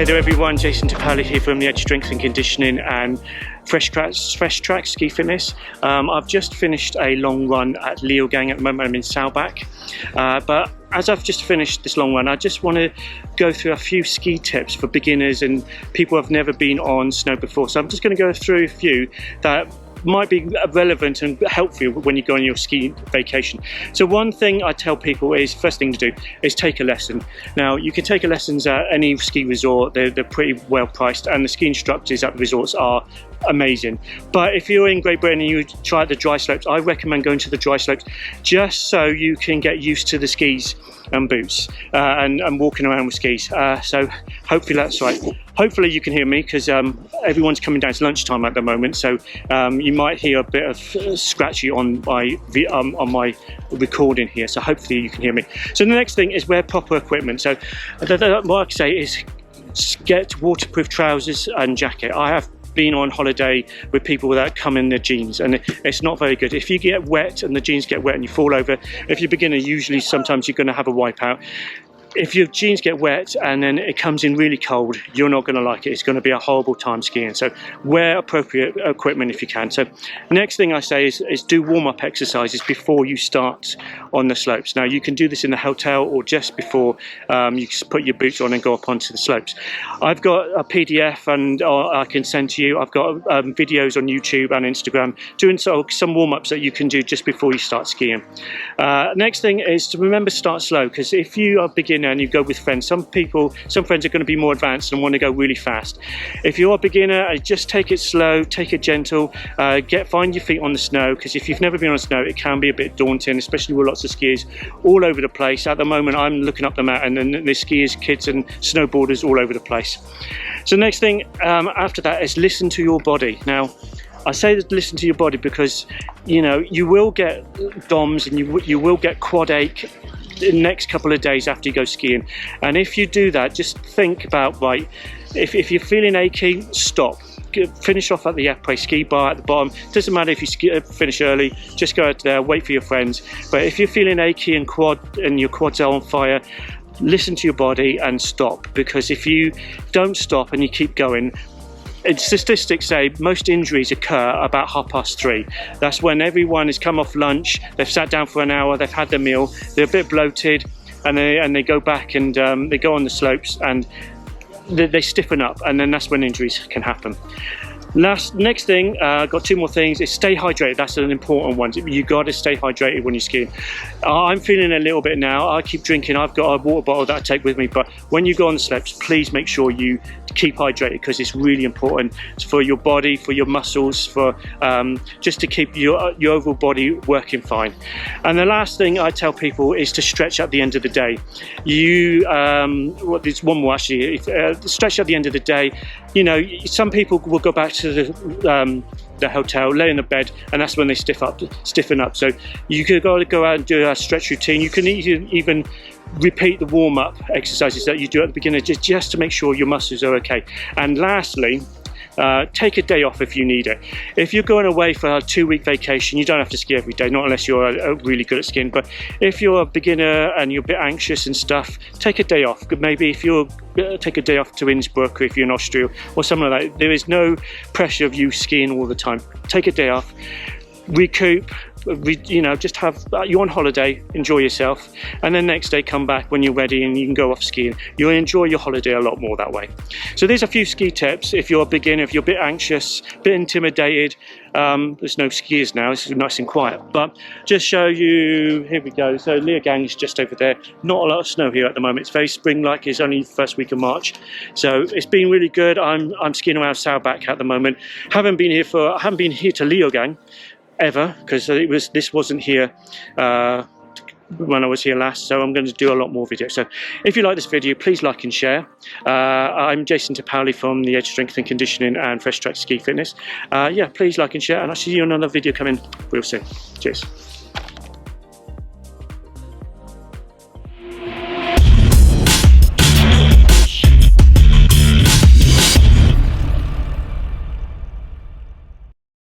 Hey there everyone, Jason Tapali here from the Edge Strength and Conditioning and Fresh Track Ski Fitness. I've just finished a long run at Leogang. At the moment I'm in Saubach, but as I've just finished this long run, I just want to go through a few ski tips for beginners and people who have never been on snow before. So I'm just going to go through a few that might be relevant and helpful when you go on your ski vacation. So one thing I tell people is, first thing to do is take a lesson. Now you can take lessons at any ski resort, they're pretty well priced, and the ski instructors at the resorts are amazing. But if you're in Great Britain and you try the dry slopes, I recommend going to the dry slopes just so you can get used to the skis and boots and walking around with skis. So hopefully that's right. Hopefully you can hear me because everyone's coming down to lunchtime at the moment, so you might hear a bit of scratchy on my recording here, so hopefully you can hear me. So the next thing is wear proper equipment. So what I say is get waterproof trousers and jacket. I have been on holiday with people that come in their jeans, and it's not very good. If you get wet and the jeans get wet and you fall over, if you're a beginner, usually sometimes you're going to have a wipeout. If your jeans get wet and then it comes in really cold, you're not going to like it. It's going to be a horrible time skiing. So wear appropriate equipment if you can. So next thing I say is do warm-up exercises before you start on the slopes. Now you can do this in the hotel or just before you put your boots on and go up onto the slopes. I've got a PDF and I can send to you. I've got videos on YouTube and Instagram doing some warm-ups that you can do just before you start skiing. Next thing is to remember start slow, because if you are beginning and you go with friends, some friends are going to be more advanced and want to go really fast. If you're a beginner, just take it slow, take it gentle, find your feet on the snow, because if you've never been on snow it can be a bit daunting, especially with lots of skiers all over the place. At the moment I'm looking up the mountain and there's skiers, kids and snowboarders all over the place. So next thing after that is listen to your body. Now I say that listen to your body because you will get DOMS and you will get quad ache the next couple of days after you go skiing. And if you do that, just think about, right, if you're feeling achy, stop. Finish off at the après ski bar at the bottom. Doesn't matter if you finish early, just go out there, wait for your friends. But if you're feeling achy and your quads are on fire, listen to your body and stop, because if you don't stop and you keep going, statistics say most injuries occur about 3:30. That's when everyone has come off lunch, they've sat down for an hour, they've had their meal, they're a bit bloated, and they go back and they go on the slopes and they stiffen up, and then that's when injuries can happen. Next thing, got two more things, is stay hydrated. That's an important one. You got to stay hydrated when you're skiing. I'm feeling a little bit now. I keep drinking. I've got a water bottle that I take with me, but when you go on the slopes, please make sure you keep hydrated, because it's really important for your body, for your muscles, for just to keep your overall body working fine. And the last thing I tell people is to stretch at the end of the day. There's one more actually. Stretch at the end of the day. Some people will go back to the hotel, lay in the bed, and that's when they stiffen up. So you could go out and do a stretch routine. You can even repeat the warm-up exercises that you do at the beginning, just to make sure your muscles are okay. And lastly, take a day off if you need it. If you're going away for a 2-week vacation, you don't have to ski every day, not unless you're really good at skiing. But if you're a beginner and you're a bit anxious and stuff, take a day off. Maybe if you're take a day off to Innsbruck, or if you're in Austria or something like that, there is no pressure of you skiing all the time. Take a day off, recoup, just have you're on holiday, enjoy yourself, and then next day come back when you're ready and you can go off skiing. You'll enjoy your holiday a lot more that way. So there's a few ski tips if you're a beginner, if you're a bit anxious, a bit intimidated. There's no skiers now, it's nice and quiet, but just show you, here we go. So Leogang is just over there. Not a lot of snow here at the moment. It's very spring-like. It's only the first week of March, so it's been really good. I'm skiing around Saubach at the moment. I haven't been here to Leogang ever, because this wasn't here when I was here last, so I'm going to do a lot more videos. So if you like this video, please like and share. I'm Jason Tapali from the Edge Strength and Conditioning and Fresh Track Ski Fitness. Please like and share, and I'll see you on another video coming real soon. Cheers.